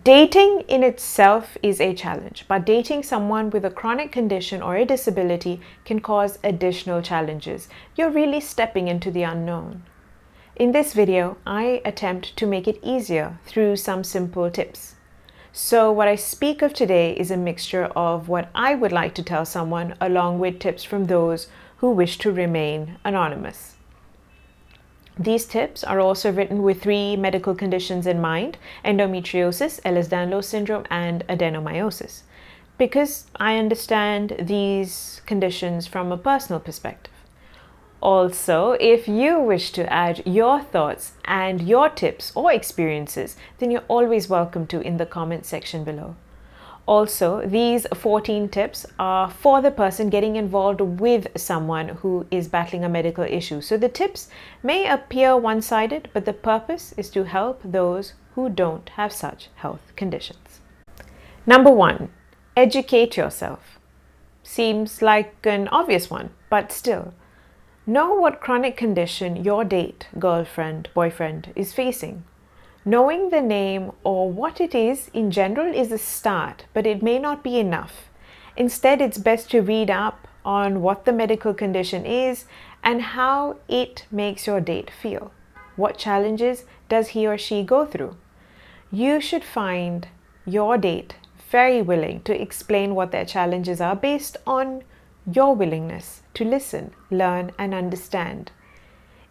Dating in itself is a challenge, but dating someone with a chronic condition or a disability can cause additional challenges. You're really stepping into the unknown. In this video, I attempt to make it easier through some simple tips. So what I speak of today is a mixture of what I would like to tell someone along with tips from those who wish to remain anonymous. These tips are also written with 3 medical conditions in mind: endometriosis, Ehlers-Danlos syndrome, and adenomyosis, because I understand these conditions from a personal perspective. Also, if you wish to add your thoughts and your tips or experiences, then you're always welcome to in the comment section below. Also, these 14 tips are for the person getting involved with someone who is battling a medical issue. So the tips may appear one-sided, but the purpose is to help those who don't have such health conditions. Number 1, educate yourself. Seems like an obvious one, but still. Know what chronic condition your date, girlfriend, boyfriend is facing. Knowing the name or what it is in general is a start, but it may not be enough. Instead, it's best to read up on what the medical condition is and how it makes your date feel. What challenges does he or she go through? You should find your date very willing to explain what their challenges are based on your willingness to listen, learn, and understand.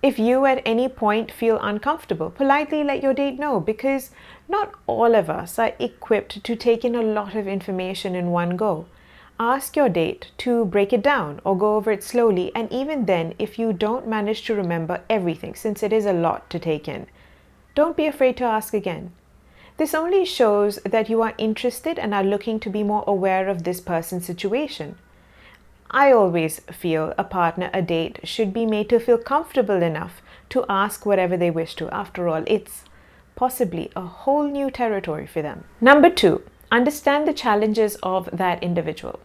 If you at any point feel uncomfortable, politely let your date know, because not all of us are equipped to take in a lot of information in one go. Ask your date to break it down or go over it slowly, and even then, if you don't manage to remember everything, since it is a lot to take in, don't be afraid to ask again. This only shows that you are interested and are looking to be more aware of this person's situation. I always feel a partner, a date, should be made to feel comfortable enough to ask whatever they wish to. After all, it's possibly a whole new territory for them. Number 2, understand the challenges of that individual.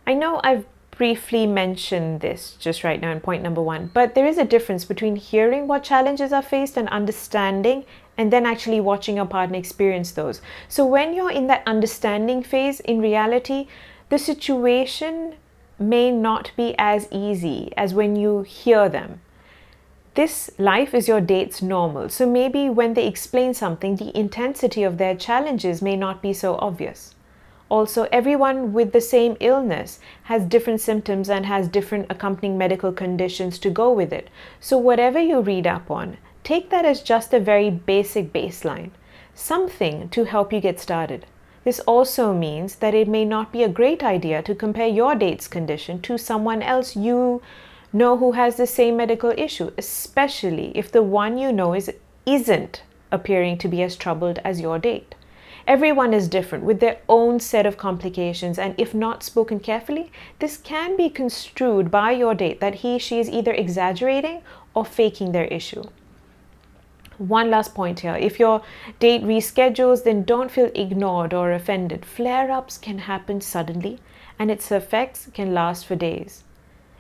I know I've briefly mentioned this just right now in point number 1, but there is a difference between hearing what challenges are faced and understanding, and then actually watching your partner experience those. So when you're in that understanding phase, in reality, the situation may not be as easy as when you hear them. This life is your date's normal, so maybe when they explain something, the intensity of their challenges may not be so obvious. Also, everyone with the same illness has different symptoms and has different accompanying medical conditions to go with it. So whatever you read up on, take that as just a very basic baseline, something to help you get started. This also means that it may not be a great idea to compare your date's condition to someone else you know who has the same medical issue, especially if the one you know isn't appearing to be as troubled as your date. Everyone is different with their own set of complications, and if not spoken carefully, this can be construed by your date that she is either exaggerating or faking their issue. One last point here. If your date reschedules, then don't feel ignored or offended. Flare-ups can happen suddenly, and its effects can last for days.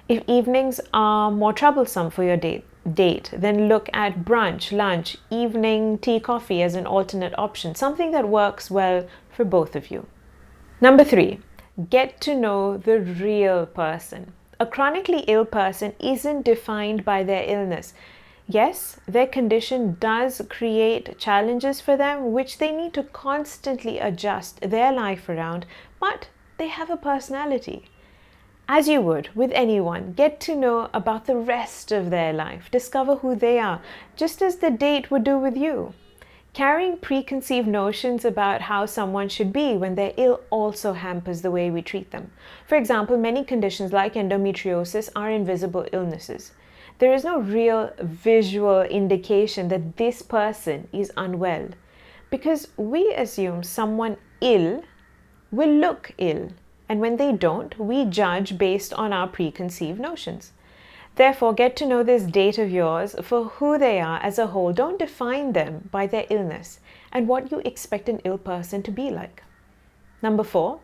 If evenings are more troublesome for your date, then look at brunch, lunch, evening tea, coffee as an alternate option, something that works well for both of you. Number 3, get to know the real person. A chronically ill person isn't defined by their illness. Yes, their condition does create challenges for them, which they need to constantly adjust their life around, but they have a personality. As you would with anyone, get to know about the rest of their life, discover who they are, just as the date would do with you. Carrying preconceived notions about how someone should be when they're ill also hampers the way we treat them. For example, many conditions like endometriosis are invisible illnesses. There is no real visual indication that this person is unwell, because we assume someone ill will look ill, and when they don't, we judge based on our preconceived notions. Therefore, get to know this date of yours for who they are as a whole. Don't define them by their illness and what you expect an ill person to be like. Number 4,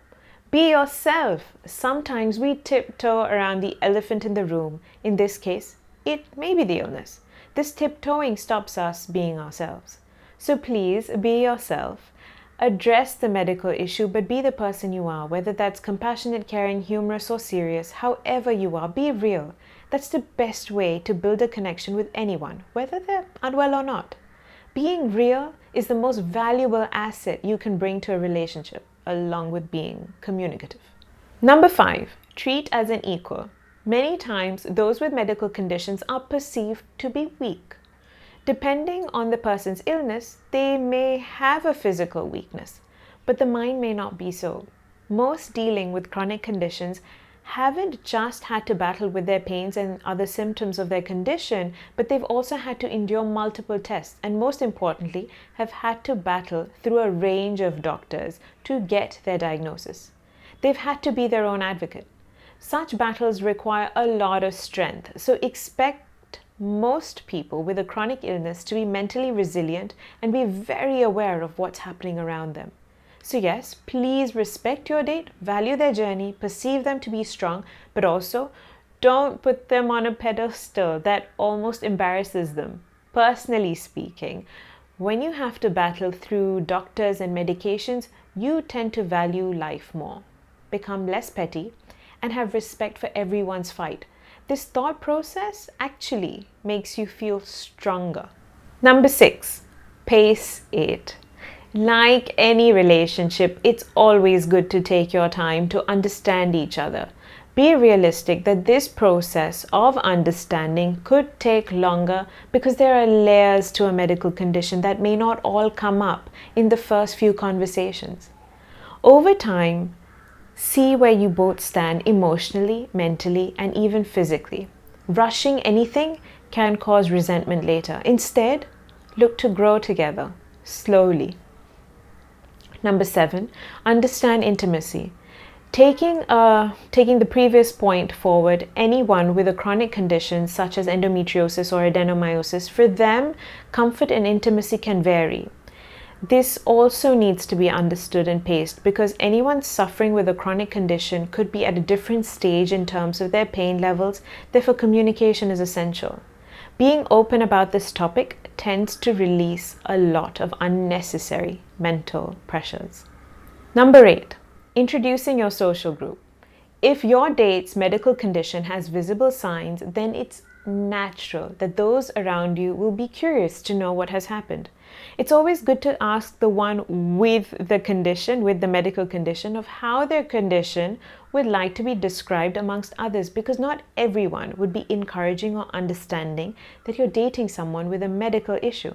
be yourself. Sometimes we tiptoe around the elephant in the room. In this case, it may be the illness. This tiptoeing stops us being ourselves. So please be yourself. Address the medical issue, but be the person you are, whether that's compassionate, caring, humorous, or serious. However you are, be real. That's the best way to build a connection with anyone, whether they're unwell or not. Being real is the most valuable asset you can bring to a relationship, along with being communicative. Number 5, treat as an equal. Many times, those with medical conditions are perceived to be weak. Depending on the person's illness, they may have a physical weakness, but the mind may not be so. Most dealing with chronic conditions haven't just had to battle with their pains and other symptoms of their condition, but they've also had to endure multiple tests and, most importantly, have had to battle through a range of doctors to get their diagnosis. They've had to be their own advocate. Such battles require a lot of strength, so expect most people with a chronic illness to be mentally resilient and be very aware of what's happening around them. So yes, please respect your date, value their journey, perceive them to be strong, but also don't put them on a pedestal that almost embarrasses them. Personally speaking, when you have to battle through doctors and medications, you tend to value life more, become less petty, and have respect for everyone's fight. This thought process actually makes you feel stronger. Number 6, pace it. Like any relationship, it's always good to take your time to understand each other. Be realistic that this process of understanding could take longer because there are layers to a medical condition that may not all come up in the first few conversations. Over time, see where you both stand emotionally, mentally, and even physically. Rushing anything can cause resentment later. Instead, look to grow together, slowly. Number 7, understand intimacy. Taking the previous point forward, anyone with a chronic condition such as endometriosis or adenomyosis, for them, comfort and intimacy can vary. This also needs to be understood and paced because anyone suffering with a chronic condition could be at a different stage in terms of their pain levels, therefore communication is essential. Being open about this topic tends to release a lot of unnecessary mental pressures. Number 8, introducing your social group. If your date's medical condition has visible signs, then it's natural that those around you will be curious to know what has happened. It's always good to ask the one with the medical condition, of how their condition would like to be described amongst others, because not everyone would be encouraging or understanding that you're dating someone with a medical issue.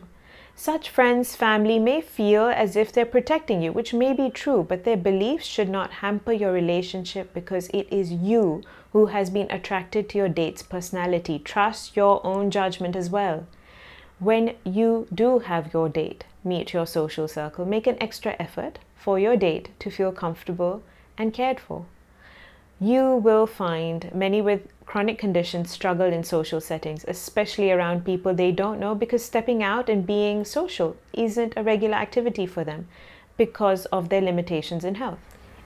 Such friends, family may feel as if they're protecting you, which may be true, but their beliefs should not hamper your relationship because it is you who has been attracted to your date's personality. Trust your own judgment as well. When you do have your date meet your social circle, make an extra effort for your date to feel comfortable and cared for. You will find many with chronic conditions struggle in social settings, especially around people they don't know, because stepping out and being social isn't a regular activity for them because of their limitations in health.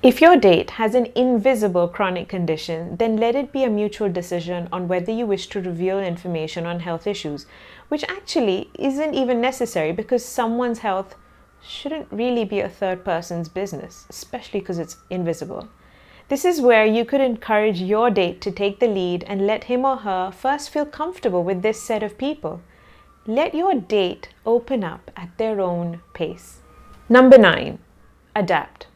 If your date has an invisible chronic condition, then let it be a mutual decision on whether you wish to reveal information on health issues, which actually isn't even necessary because someone's health shouldn't really be a third person's business, especially because it's invisible. This is where you could encourage your date to take the lead and let him or her first feel comfortable with this set of people. Let your date open up at their own pace. Number 9, adapt.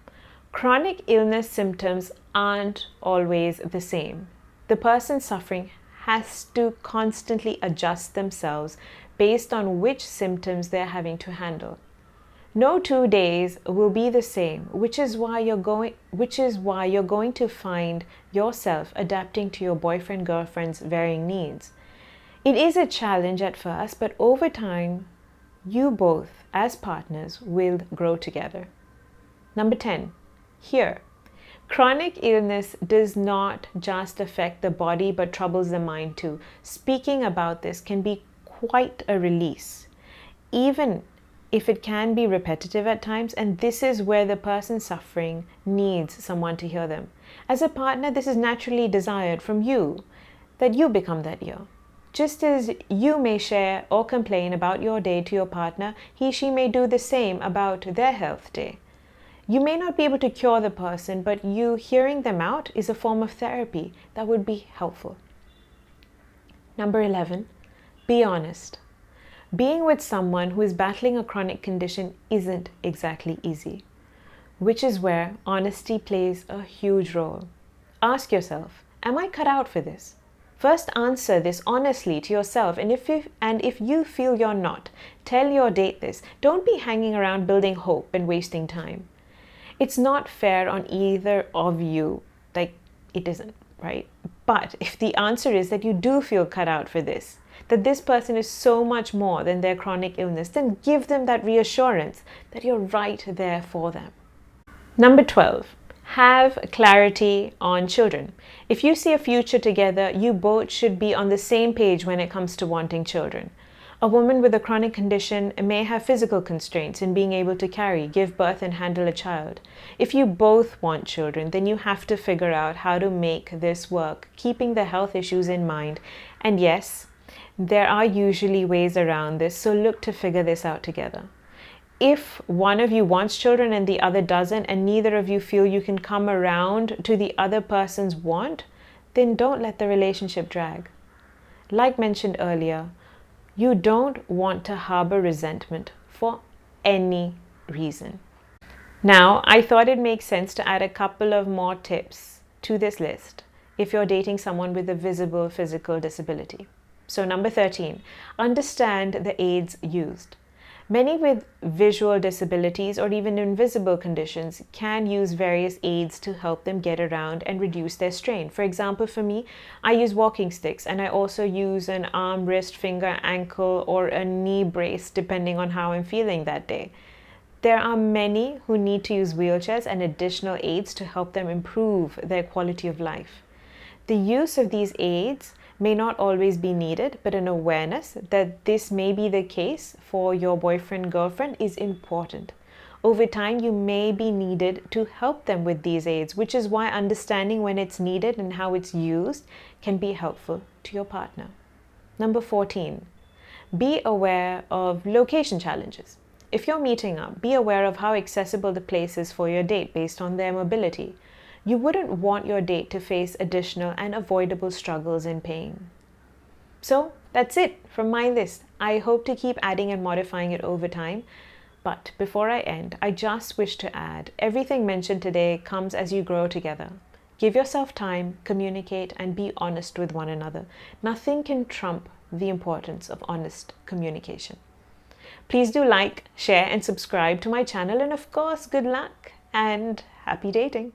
Chronic illness symptoms aren't always the same. The person suffering has to constantly adjust themselves based on which symptoms they're having to handle. No 2 days will be the same, which is why you're going to find yourself adapting to your boyfriend, girlfriend's varying needs. It is a challenge at first, but over time, you both as partners will grow together. Number 10, here. Chronic illness does not just affect the body but troubles the mind too. Speaking about this can be quite a release, even if it can be repetitive at times, and this is where the person suffering needs someone to hear them. As a partner, this is naturally desired from you, that you become that ear. Just as you may share or complain about your day to your partner, he/she may do the same about their health day. You may not be able to cure the person, but you hearing them out is a form of therapy that would be helpful. Number 11, be honest. Being with someone who is battling a chronic condition isn't exactly easy, which is where honesty plays a huge role. Ask yourself, am I cut out for this? First, answer this honestly to yourself, and if you feel you're not, tell your date this. Don't be hanging around building hope and wasting time. It's not fair on either of you, like it isn't, right? But if the answer is that you do feel cut out for this, that this person is so much more than their chronic illness, then give them that reassurance that you're right there for them. Number 12. Have clarity on children. If you see a future together, you both should be on the same page when it comes to wanting children. A woman with a chronic condition may have physical constraints in being able to carry, give birth, and handle a child. If you both want children, then you have to figure out how to make this work, keeping the health issues in mind. And yes, there are usually ways around this, so look to figure this out together. If one of you wants children and the other doesn't, and neither of you feel you can come around to the other person's want, then don't let the relationship drag. Like mentioned earlier, you don't want to harbor resentment for any reason. Now, I thought it makes sense to add a couple of more tips to this list if you're dating someone with a visible physical disability. So number 13, understand the aids used. Many with visual disabilities or even invisible conditions can use various aids to help them get around and reduce their strain. For example, for me, I use walking sticks, and I also use an arm, wrist, finger, ankle, or a knee brace depending on how I'm feeling that day. There are many who need to use wheelchairs and additional aids to help them improve their quality of life. The use of these aids may not always be needed, but an awareness that this may be the case for your boyfriend, girlfriend is important. Over time, you may be needed to help them with these aids, which is why understanding when it's needed and how it's used can be helpful to your partner. Number 14, be aware of location challenges. If you're meeting up, be aware of how accessible the place is for your date based on their mobility. You wouldn't want your date to face additional and avoidable struggles and pain. So that's it from my list. I hope to keep adding and modifying it over time. But before I end, I just wish to add, everything mentioned today comes as you grow together. Give yourself time, communicate, and be honest with one another. Nothing can trump the importance of honest communication. Please do like, share, and subscribe to my channel. And of course, good luck and happy dating.